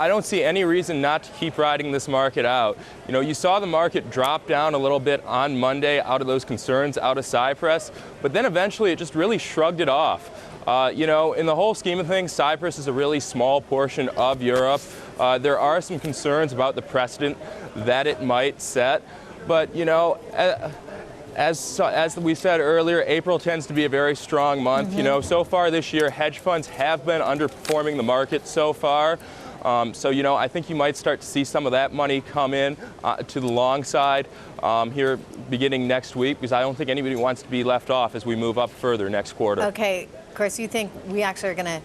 I don't see any reason not to keep riding this market out. You know, you saw the market drop down a little bit on Monday out of those concerns out of Cyprus, but then eventually it just really shrugged it off. You know, in the whole scheme of things, Cyprus is a really small portion of Europe. There are some concerns about the precedent that it might set, but, you know, as we said earlier, April tends to be a very strong month. You know, so far this year, hedge funds have been underperforming the market so far. So, you know, I think you might start to see some of that money come in to the long side here beginning next week, because I don't think anybody wants to be left off as we move up further next quarter. Okay, Chris, you think we actually are going to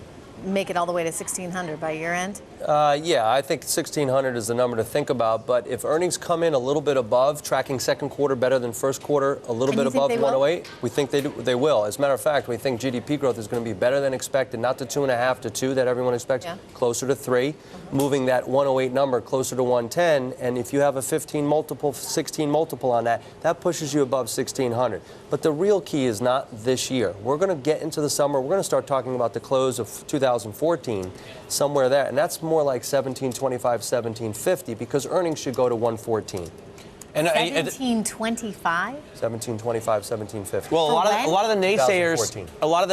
make it all the way to 1,600 by year end? Yeah, I think 1,600 is the number to think about. But if earnings come in a little bit above, tracking second quarter better than first quarter, a little bit above 108, we think they will. As a matter of fact, we think GDP growth is going to be better than expected, not the 2.5 to 2 that everyone expects, closer to 3, moving that 108 number closer to 110. And if you have a 15 multiple, 16 multiple on that, that pushes you above 1,600. But the real key is not this year. We're going to get into the summer. We're going to start talking about the close of 2014, somewhere there. And that's more like 1725, 1750, because earnings should go to 114. And 1725? 1725, 1750. Well, a lot of the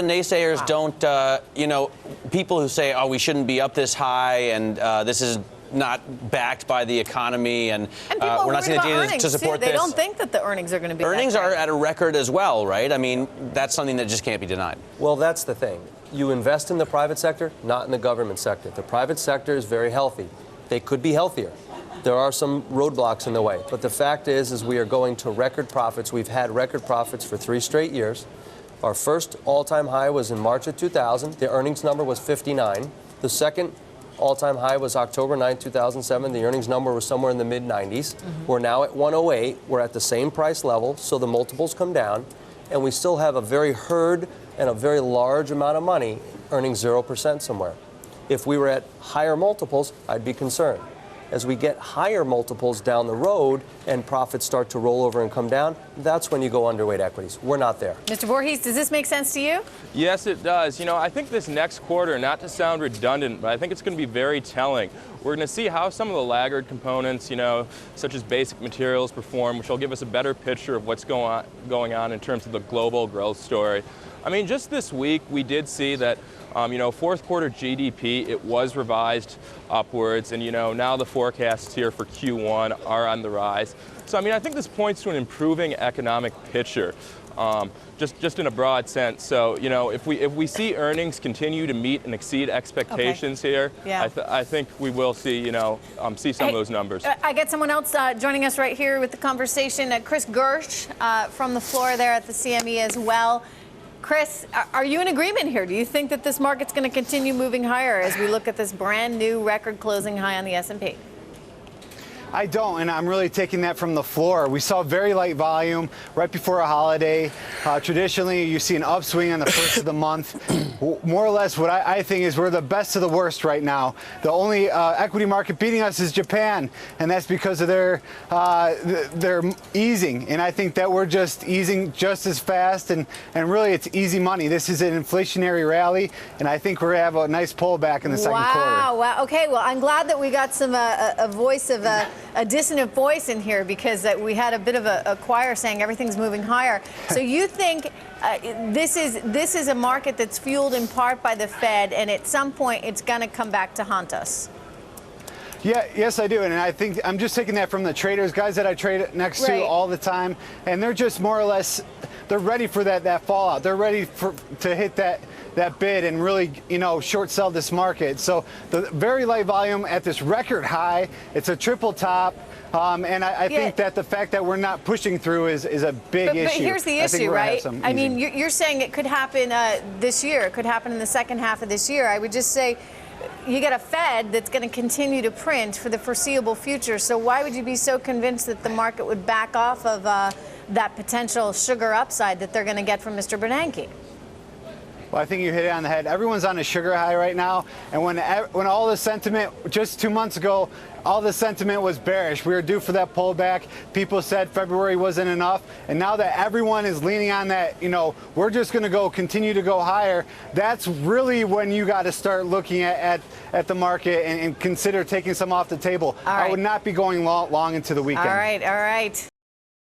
naysayers don't, you know, people who say, oh, we shouldn't be up this high and this is not backed by the economy, and we're not seeing the data to support this. They don't think that the earnings are going to be. Earnings are at a record as well, right? I mean, that's something that just can't be denied. Well, that's the thing. You invest in the private sector, not in the government sector. The private sector is very healthy. They could be healthier. There are some roadblocks in the way. But the fact is we are going to record profits. We've had record profits for 3 straight years. Our first all-time high was in March of 2000. The earnings number was 59. The second all-time high was October 9, 2007. The earnings number was somewhere in the mid-90s. We're now at 108. We're at the same price level, so the multiples come down. And we still have a very herd and a very large amount of money earning 0% somewhere. If we were at higher multiples, I'd be concerned. As we get higher multiples down the road and profits start to roll over and come down, that's when you go underweight equities. We're not there. Mr. Voorheis, does this make sense to you? Yes, it does. You know, I think this next quarter, not to sound redundant, but I think it's going to be very telling. We're going to see how some of the laggard components, you know, such as basic materials perform, which will give us a better picture of what's going on in terms of the global growth story. I mean, just this week, we did see that, you know, fourth quarter GDP, it was revised upwards. And, you know, now the forecasts here for Q1 are on the rise. So, I mean, I think this points to an improving economic picture, just in a broad sense. So, you know, if we see earnings continue to meet and exceed expectations here, I think we will see, you know, see some of those numbers. I get someone else joining us right here with the conversation. Chris Gersch from the floor there at the CME as well. Chris, are you in agreement here? Do you think that this market's going to continue moving higher as we look at this brand new record closing high on the S&P? I don't, and I'm really taking that from the floor. We saw very light volume right before a holiday. Traditionally, you see an upswing on the first of the month. More or less, what I think is we're the best of the worst right now. The only equity market beating us is Japan, and that's because of their easing. And I think that we're just easing just as fast, and really it's easy money. This is an inflationary rally, and I think we're going to have a nice pullback in the second quarter. Wow. Okay, well, I'm glad that we got some a voice of a dissonant voice in here, because we had a bit of a choir saying everything's moving higher. So you think this is a market that's fueled in part by the Fed, and at some point it's going to come back to haunt us? Yeah, yes, I do. And I think I'm just taking that from the traders, guys that I trade next to all the time. And they're just more or less, they're ready for that fallout. They're ready to hit that bid and really, you know, short sell this market. So the very light volume at this record high, it's a triple top. And I think that the fact that we're not pushing through is a big issue. But here's the issue, right? I mean, you're saying it could happen this year. It could happen in the second half of this year. I would just say you got a Fed that's going to continue to print for the foreseeable future. So why would you be so convinced that the market would back off of that potential sugar upside that they're going to get from Mr. Bernanke? Well, I think you hit it on the head. Everyone's on a sugar high right now, and when all the sentiment just 2 months ago, all the sentiment was bearish. We were due for that pullback. People said February wasn't enough, and now that everyone is leaning on that, we're just going to continue to go higher. That's really when you got to start looking at the market and consider taking some off the table. I would not be going long into the weekend. All right.